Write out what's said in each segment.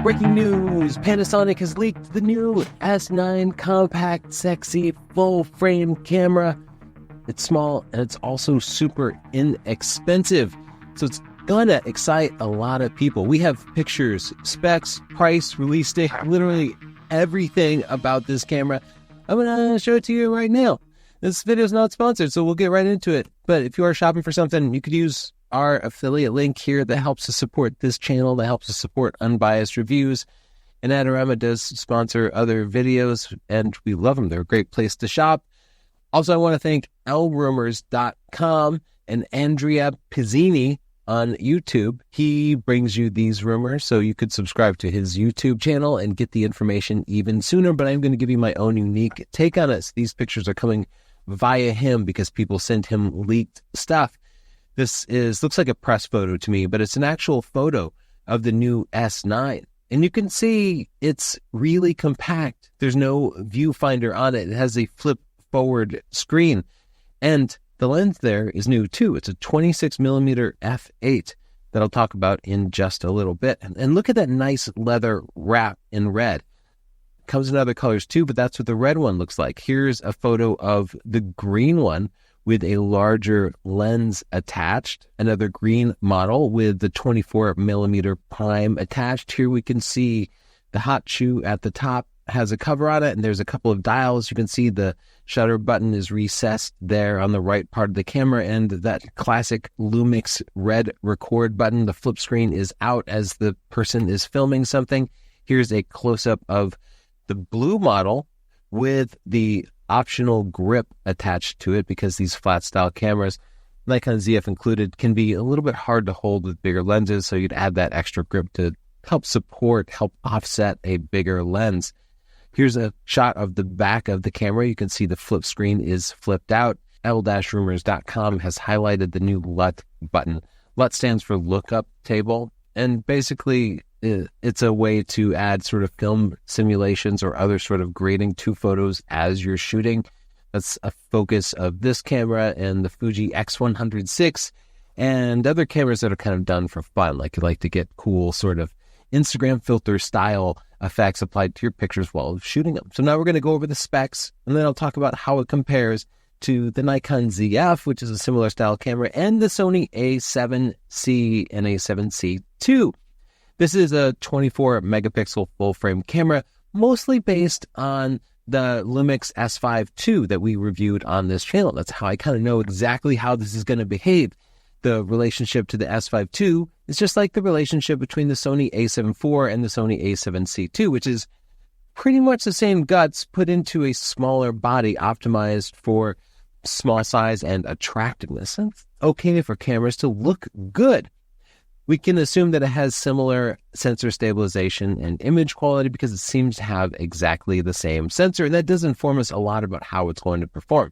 Breaking news! Panasonic has leaked the new S9 compact, sexy, full-frame camera. It's small and it's also super inexpensive. So it's gonna excite a lot of people. We have pictures, specs, price, release date, literally everything about this camera. I'm gonna show it to you right now. This video is not sponsored, so we'll get right into it. But if you are shopping for something, you could use our affiliate link here that helps us support this channel, that helps us support unbiased reviews. And Adorama does sponsor other videos, and we love them. They're a great place to shop. Also, I want to thank LRumors.com and Andrea Pizzini on YouTube. He brings you these rumors, so you could subscribe to his YouTube channel and get the information even sooner. But I'm going to give you my own unique take on it. These pictures are coming via him because people sent him leaked stuff. This looks like a press photo to me, but it's an actual photo of the new S9. And you can see it's really compact. There's no viewfinder on it. It has a flip forward screen. And the lens there is new too. It's a 26mm f8 that I'll talk about in just a little bit. And look at that nice leather wrap in red. It comes in other colors too, but that's what the red one looks like. Here's a photo of the green one with a larger lens attached, another green model with the 24mm prime attached. Here we can see the hot shoe at the top has a cover on it, and there's a couple of dials. You can see the shutter button is recessed there on the right part of the camera, and that classic Lumix red record button. The flip screen is out as the person is filming something. Here's a close-up of the blue model with the optional grip attached to it, because these flat style cameras, Nikon ZF included, can be a little bit hard to hold with bigger lenses, so you'd add that extra grip to help offset a bigger lens. Here's a shot of the back of the camera. You can see the flip screen is flipped out. L-Rumors.com has highlighted the new LUT button. LUT stands for lookup table, and basically it's a way to add sort of film simulations or other sort of grading to photos as you're shooting. That's a focus of this camera and the Fuji X106 and other cameras that are kind of done for fun. Like you like to get cool sort of Instagram filter style effects applied to your pictures while shooting them. So now we're going to go over the specs, and then I'll talk about how it compares to the Nikon ZF, which is a similar style camera, and the Sony A7C and A7C II. This is a 24 megapixel full frame camera, mostly based on the Lumix S5 II that we reviewed on this channel. That's how I kind of know exactly how this is going to behave. The relationship to the S5 II is just like the relationship between the Sony A7 IV and the Sony A7C II, which is pretty much the same guts put into a smaller body optimized for small size and attractiveness. And it's okay for cameras to look good. We can assume that it has similar sensor stabilization and image quality because it seems to have exactly the same sensor, and that does inform us a lot about how it's going to perform.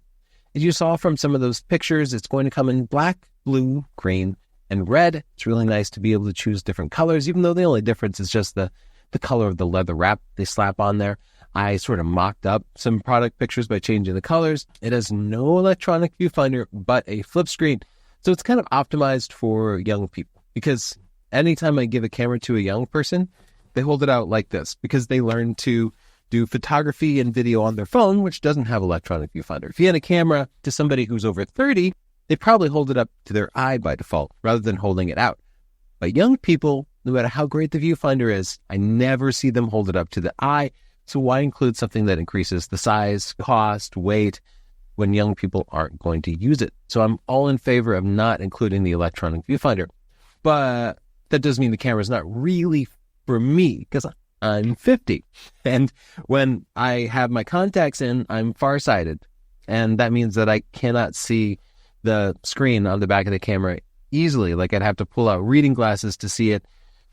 As you saw from some of those pictures, it's going to come in black, blue, green, and red. It's really nice to be able to choose different colors, even though the only difference is just the color of the leather wrap they slap on there. I sort of mocked up some product pictures by changing the colors. It has no electronic viewfinder, but a flip screen. So it's kind of optimized for young people, because anytime I give a camera to a young person, they hold it out like this because they learn to do photography and video on their phone, which doesn't have electronic viewfinder. If you hand a camera to somebody who's over 30, they probably hold it up to their eye by default rather than holding it out. But young people, no matter how great the viewfinder is, I never see them hold it up to the eye. So why include something that increases the size, cost, weight when young people aren't going to use it? So I'm all in favor of not including the electronic viewfinder. But that does mean the camera is not really for me, because I'm 50. And when I have my contacts in, I'm farsighted. And that means that I cannot see the screen on the back of the camera easily. Like I'd have to pull out reading glasses to see it.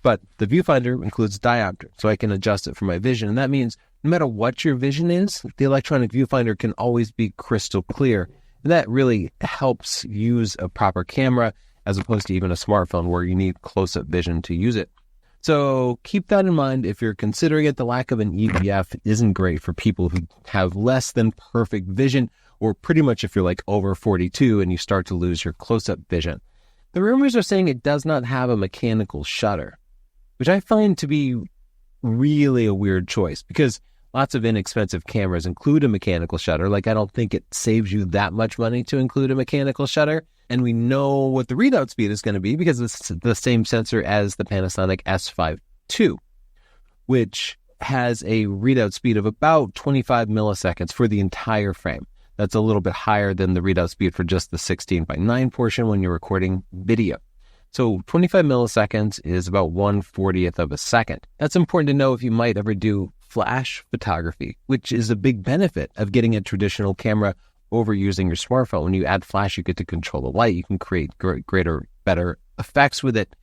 But the viewfinder includes diopter, so I can adjust it for my vision. And that means no matter what your vision is, the electronic viewfinder can always be crystal clear. And that really helps use a proper camera as opposed to even a smartphone where you need close-up vision to use it. So keep that in mind if you're considering it. The lack of an EVF isn't great for people who have less than perfect vision, or pretty much if you're like over 42 and you start to lose your close-up vision. The rumors are saying it does not have a mechanical shutter, which I find to be really a weird choice because lots of inexpensive cameras include a mechanical shutter. Like, I don't think it saves you that much money to include a mechanical shutter. And we know what the readout speed is going to be because it's the same sensor as the Panasonic S9 II, which has a readout speed of about 25 milliseconds for the entire frame. That's a little bit higher than the readout speed for just the 16:9 portion when you're recording video. So 25 milliseconds is about 1/40th of a second. That's important to know if you might ever do flash photography, which is a big benefit of getting a traditional camera over using your smartphone. When you add flash, you get to control the light. You can create greater, better effects with it,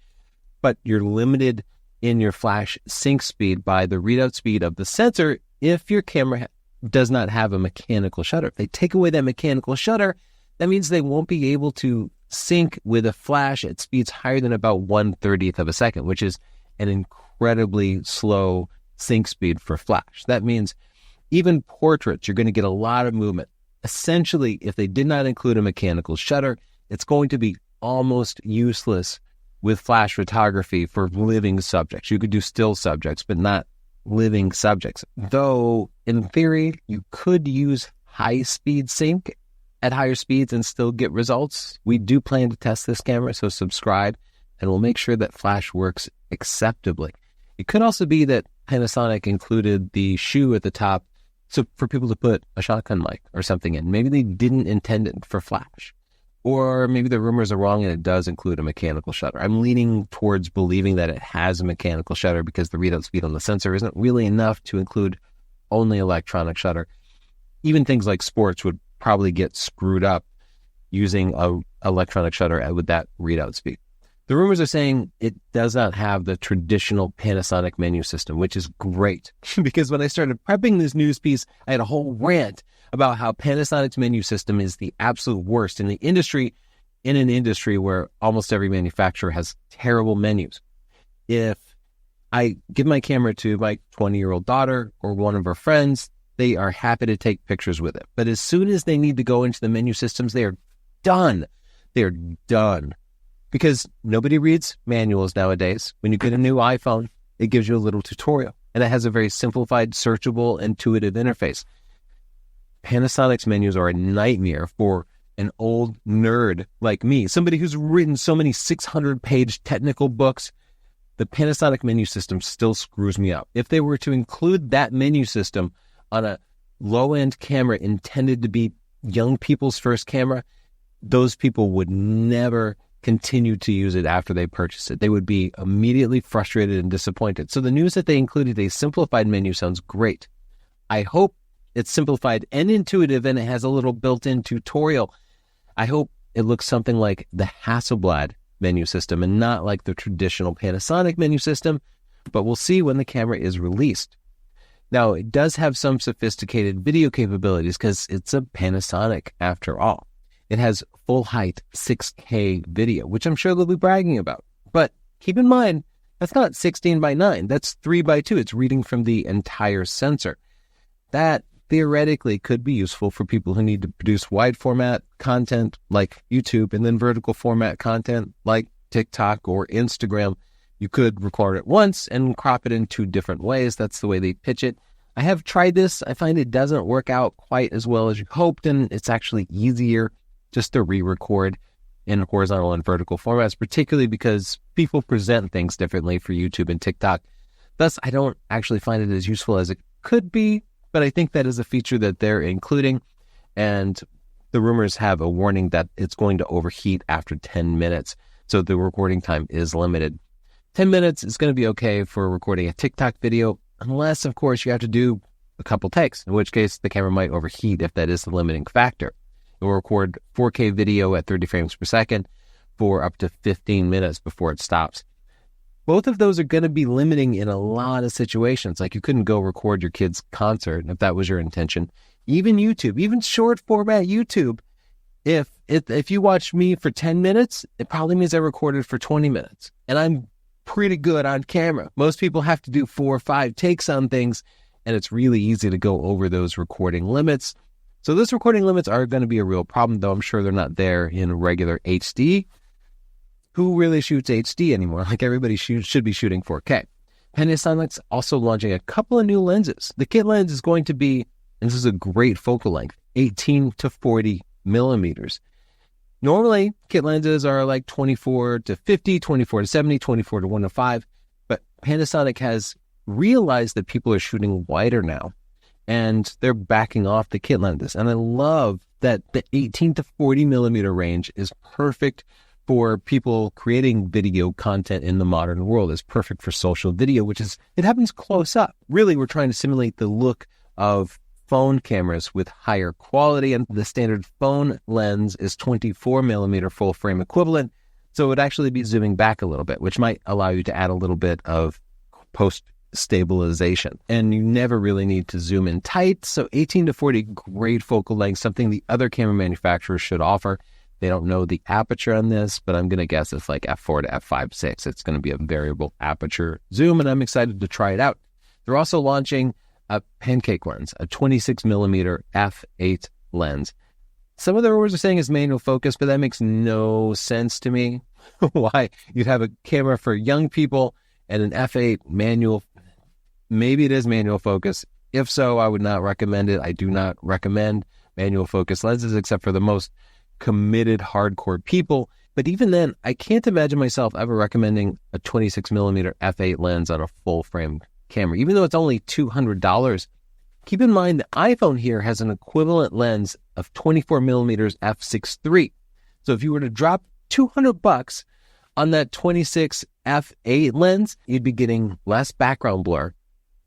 but you're limited in your flash sync speed by the readout speed of the sensor if your camera does not have a mechanical shutter. If they take away that mechanical shutter, that means they won't be able to sync with a flash at speeds higher than about 1/30th of a second, which is an incredibly slow sync speed for flash. That means even portraits, you're going to get a lot of movement. Essentially, if they did not include a mechanical shutter, it's going to be almost useless with flash photography for living subjects. You could do still subjects, but not living subjects. Though, in theory, you could use high-speed sync at higher speeds and still get results. We do plan to test this camera, so subscribe, and we'll make sure that flash works acceptably. It could also be that Panasonic included the shoe at the top so for people to put a shotgun mic or something in. Maybe they didn't intend it for flash. Or maybe the rumors are wrong and it does include a mechanical shutter. I'm leaning towards believing that it has a mechanical shutter because the readout speed on the sensor isn't really enough to include only electronic shutter. Even things like sports would probably get screwed up using a electronic shutter with that readout speed. The rumors are saying it does not have the traditional Panasonic menu system, which is great because when I started prepping this news piece, I had a whole rant about how Panasonic's menu system is the absolute worst in the industry, in an industry where almost every manufacturer has terrible menus. If I give my camera to my 20-year-old daughter or one of her friends, they are happy to take pictures with it. But as soon as they need to go into the menu systems, they are done. They're done. Because nobody reads manuals nowadays. When you get a new iPhone, it gives you a little tutorial. And it has a very simplified, searchable, intuitive interface. Panasonic's menus are a nightmare for an old nerd like me, somebody who's written so many 600-page technical books. The Panasonic menu system still screws me up. If they were to include that menu system on a low-end camera intended to be young people's first camera, those people would never continue to use it after they purchase it. They would be immediately frustrated and disappointed. So the news that they included a simplified menu sounds great. I hope it's simplified and intuitive and it has a little built-in tutorial. I hope it looks something like the Hasselblad menu system and not like the traditional Panasonic menu system, but we'll see when the camera is released. Now, it does have some sophisticated video capabilities because it's a Panasonic after all. It has full-height 6K video, which I'm sure they'll be bragging about. But keep in mind, that's not 16:9. That's 3:2. It's reading from the entire sensor. That theoretically could be useful for people who need to produce wide format content like YouTube and then vertical format content like TikTok or Instagram. You could record it once and crop it in two different ways. That's the way they pitch it. I have tried this. I find it doesn't work out quite as well as you hoped, and it's actually easier just to re-record in horizontal and vertical formats, particularly because people present things differently for YouTube and TikTok. Thus, I don't actually find it as useful as it could be, but I think that is a feature that they're including, and the rumors have a warning that it's going to overheat after 10 minutes, so the recording time is limited. 10 minutes is going to be okay for recording a TikTok video, unless, of course, you have to do a couple takes, in which case the camera might overheat if that is the limiting factor. It will record 4K video at 30 frames per second for up to 15 minutes before it stops. Both of those are going to be limiting in a lot of situations. Like you couldn't go record your kid's concert if that was your intention. Even YouTube, even short format YouTube, if you watch me for 10 minutes, it probably means I recorded for 20 minutes. And I'm pretty good on camera. Most people have to do 4 or 5 takes on things, and it's really easy to go over those recording limits. So those recording limits are going to be a real problem, though I'm sure they're not there in regular HD. Who really shoots HD anymore? Like everybody should be shooting 4K. Panasonic's also launching a couple of new lenses. The kit lens is going to be, and this is a great focal length, 18 to 40 millimeters. Normally, kit lenses are like 24 to 50, 24 to 70, 24 to 105, but Panasonic has realized that people are shooting wider now, and they're backing off the kit lenses. And I love that the 18 to 40 millimeter range is perfect for people creating video content in the modern world. It's perfect for social video, it happens close up. Really, we're trying to simulate the look of phone cameras with higher quality, and the standard phone lens is 24 millimeter full frame equivalent. So it would actually be zooming back a little bit, which might allow you to add a little bit of post stabilization. And you never really need to zoom in tight. So 18 to 40, great focal length, something the other camera manufacturers should offer. They don't know the aperture on this, but I'm going to guess it's like f4 to f5.6. It's going to be a variable aperture zoom, and I'm excited to try it out. They're also launching a pancake lens, a 26 millimeter f8 lens. Some of the reviewers are saying it's manual focus, but that makes no sense to me. Why you'd have a camera for young people and an f8 manual? Maybe it is manual focus. If so, I would not recommend it. I do not recommend manual focus lenses except for the most committed hardcore people. But even then, I can't imagine myself ever recommending a 26 millimeter f8 lens on a full frame camera, even though it's only $200. Keep in mind the iPhone here has an equivalent lens of 24 millimeters f6.3. So if you were to drop $200 on that 26 f8 lens, you'd be getting less background blur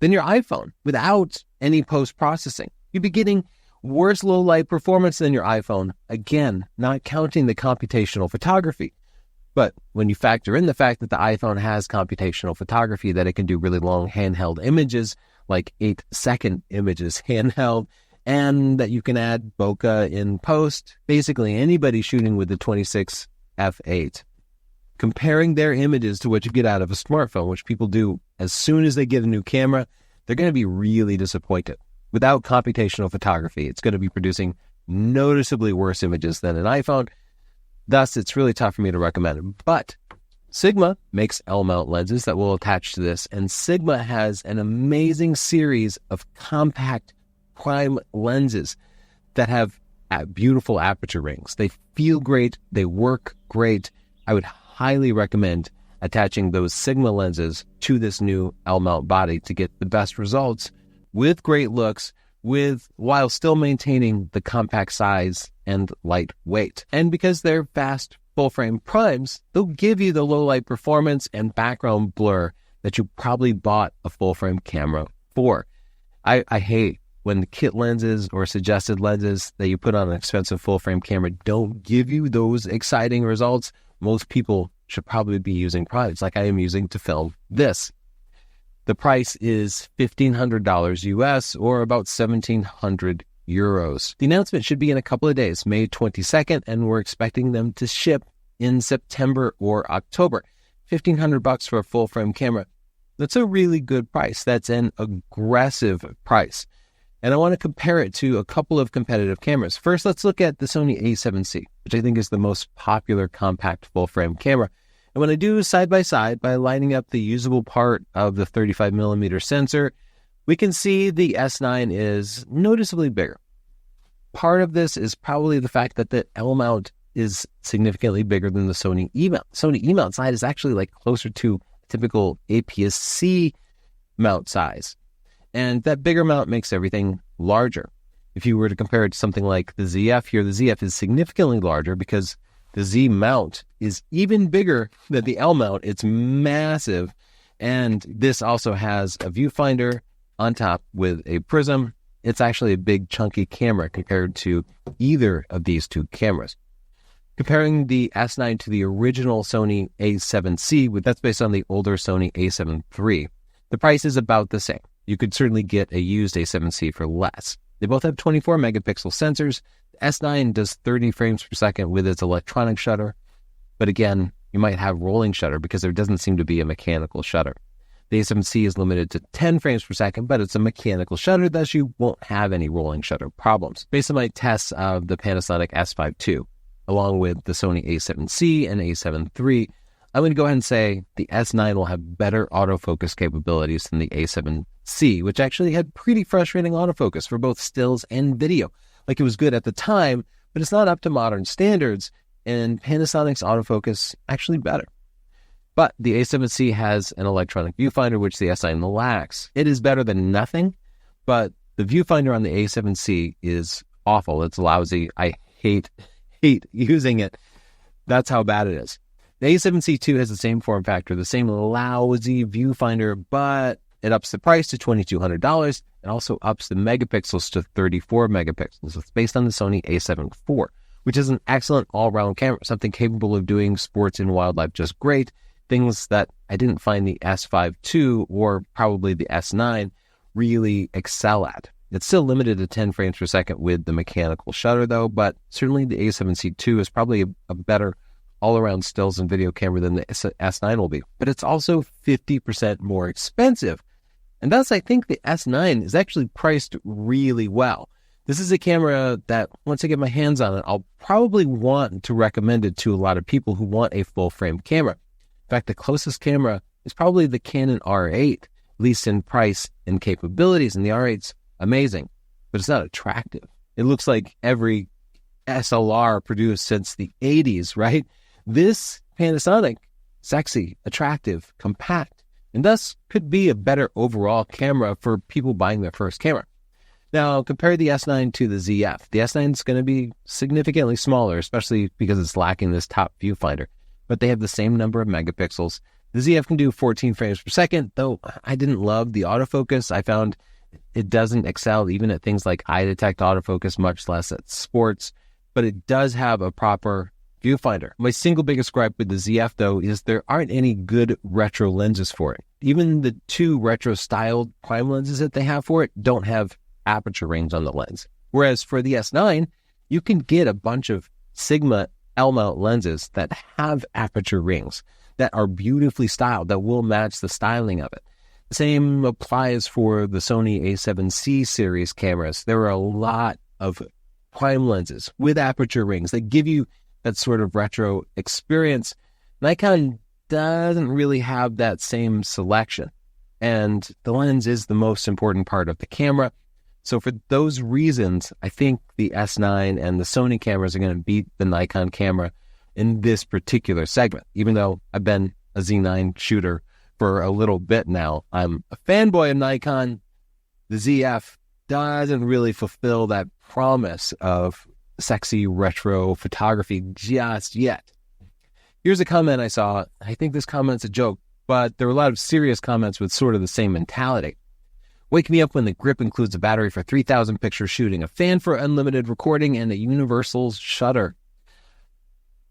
than your iPhone without any post-processing. You'd be getting worse low light performance than your iPhone. Again, not counting the computational photography. But when you factor in the fact that the iPhone has computational photography, that it can do really long handheld images, like 8-second images handheld, and that you can add bokeh in post, basically anybody shooting with the 26 f8, comparing their images to what you get out of a smartphone, which people do as soon as they get a new camera, they're going to be really disappointed. Without computational photography, it's going to be producing noticeably worse images than an iPhone. Thus, it's really tough for me to recommend it. But Sigma makes L-mount lenses that will attach to this, and Sigma has an amazing series of compact prime lenses that have beautiful aperture rings. They feel great. They work great. I would highly recommend attaching those Sigma lenses to this new L-mount body to get the best results with great looks, while still maintaining the compact size and light weight. And because they're fast full-frame primes, they'll give you the low-light performance and background blur that you probably bought a full-frame camera for. I hate when the kit lenses or suggested lenses that you put on an expensive full-frame camera don't give you those exciting results. Most people should probably be using primes like I am using to film this. The price is $1,500 US or about 1,700 euros. The announcement should be in a couple of days, May 22nd, and we're expecting them to ship in September or October. $1,500 for a full frame camera. That's a really good price. That's an aggressive price. And I want to compare it to a couple of competitive cameras. First, let's look at the Sony A7C, which I think is the most popular compact full frame camera. And when I do side by side by lining up the usable part of the 35 millimeter sensor, we can see the S9 is noticeably bigger. Part of this is probably the fact that the L-mount is significantly bigger than the Sony E-mount. Sony E-mount size is actually like closer to typical APS-C mount size. And that bigger mount makes everything larger. If you were to compare it to something like the ZF here, the ZF is significantly larger because the Z mount is even bigger than the L mount. It's massive. And this also has a viewfinder on top with a prism. It's actually a big chunky camera compared to either of these two cameras. Comparing the S9 to the original Sony A7C, that's based on the older Sony A7 III, the price is about the same. You could certainly get a used A7C for less. They both have 24 megapixel sensors. The S9 does 30 frames per second with its electronic shutter. But again, you might have rolling shutter because there doesn't seem to be a mechanical shutter. The A7C is limited to 10 frames per second, but it's a mechanical shutter, thus you won't have any rolling shutter problems. Based on my tests of the Panasonic S5 II, along with the Sony A7C and A7 III, I'm going to go ahead and say the S9 will have better autofocus capabilities than the A7C, which actually had pretty frustrating autofocus for both stills and video. Like, it was good at the time, but it's not up to modern standards, and Panasonic's autofocus actually better. But the A7C has an electronic viewfinder, which the S9 lacks. It is better than nothing, but the viewfinder on the A7C is awful. It's lousy. I hate using it. That's how bad it is. The A7C2 has the same form factor, the same lousy viewfinder, but it ups the price to $2,200 and also ups the megapixels to 34 megapixels. It's based on the Sony A7 IV, which is an excellent all-around camera, something capable of doing sports and wildlife just great, things that I didn't find the S5 II or probably the S9 really excel at. It's still limited to 10 frames per second with the mechanical shutter though, but certainly the A7C II is probably a better all-around stills and video camera than the S9 will be. But it's also 50% more expensive. And thus, I think the S9 is actually priced really well. This is a camera that, once I get my hands on it, I'll probably want to recommend it to a lot of people who want a full-frame camera. In fact, the closest camera is probably the Canon R8, at least in price and capabilities, and the R8's amazing, but it's not attractive. It looks like every SLR produced since the 80s, right? This Panasonic, sexy, attractive, compact, and thus could be a better overall camera for people buying their first camera. Now, compare the S9 to the ZF. The S9 is going to be significantly smaller, especially because it's lacking this top viewfinder, but they have the same number of megapixels. The ZF can do 14 frames per second, though I didn't love the autofocus. I found it doesn't excel even at things like eye detect autofocus, much less at sports, but it does have a proper viewfinder. My single biggest gripe with the ZF, though, is there aren't any good retro lenses for it. Even the two retro-styled prime lenses that they have for it don't have aperture rings on the lens. Whereas for the S9, you can get a bunch of Sigma L-mount lenses that have aperture rings that are beautifully styled, that will match the styling of it. The same applies for the Sony A7C series cameras. There are a lot of prime lenses with aperture rings that give you that sort of retro experience. Nikon doesn't really have that same selection, and the lens is the most important part of the camera. So for those reasons, I think the S9 and the Sony cameras are going to beat the Nikon camera in this particular segment. Even though I've been a Z9 shooter for a little bit now, I'm a fanboy of Nikon. The ZF doesn't really fulfill that promise of sexy retro photography just yet. Here's a comment I saw. I think this comment's a joke, but there were a lot of serious comments with sort of the same mentality. Wake me up when the grip includes a battery for 3,000 picture shooting, a fan for unlimited recording, and a universal shutter.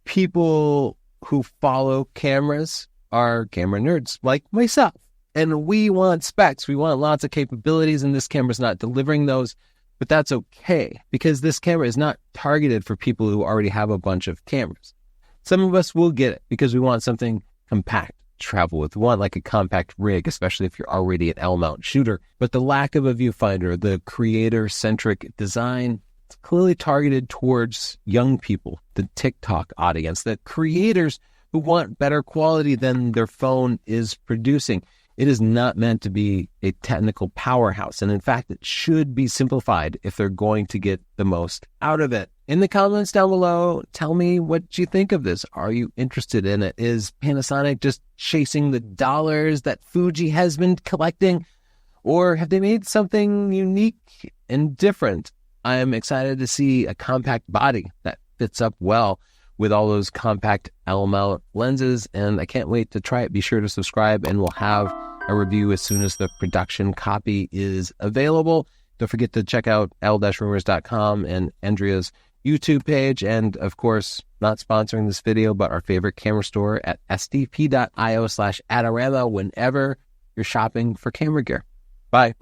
People who follow cameras are camera nerds like myself, and we want specs. We want lots of capabilities, and this camera's not delivering those. But that's okay, because this camera is not targeted for people who already have a bunch of cameras. Some of us will get it because we want something compact to travel with. We want like a compact rig, especially if you're already an L-mount shooter. But the lack of a viewfinder, the creator-centric design, it's clearly targeted towards young people, the TikTok audience, the creators who want better quality than their phone is producing. It is not meant to be a technical powerhouse, and in fact, it should be simplified if they're going to get the most out of it. In the comments down below, tell me what you think of this. Are you interested in it? Is Panasonic just chasing the dollars that Fuji has been collecting, or have they made something unique and different? I am excited to see a compact body that fits up well with all those compact L-mount lenses, and I can't wait to try it. Be sure to subscribe, and we'll have a review as soon as the production copy is available. Don't forget to check out l-rumors.com and Andrea's YouTube page, and of course, not sponsoring this video, but our favorite camera store at sdp.io/Adorama whenever you're shopping for camera gear. Bye.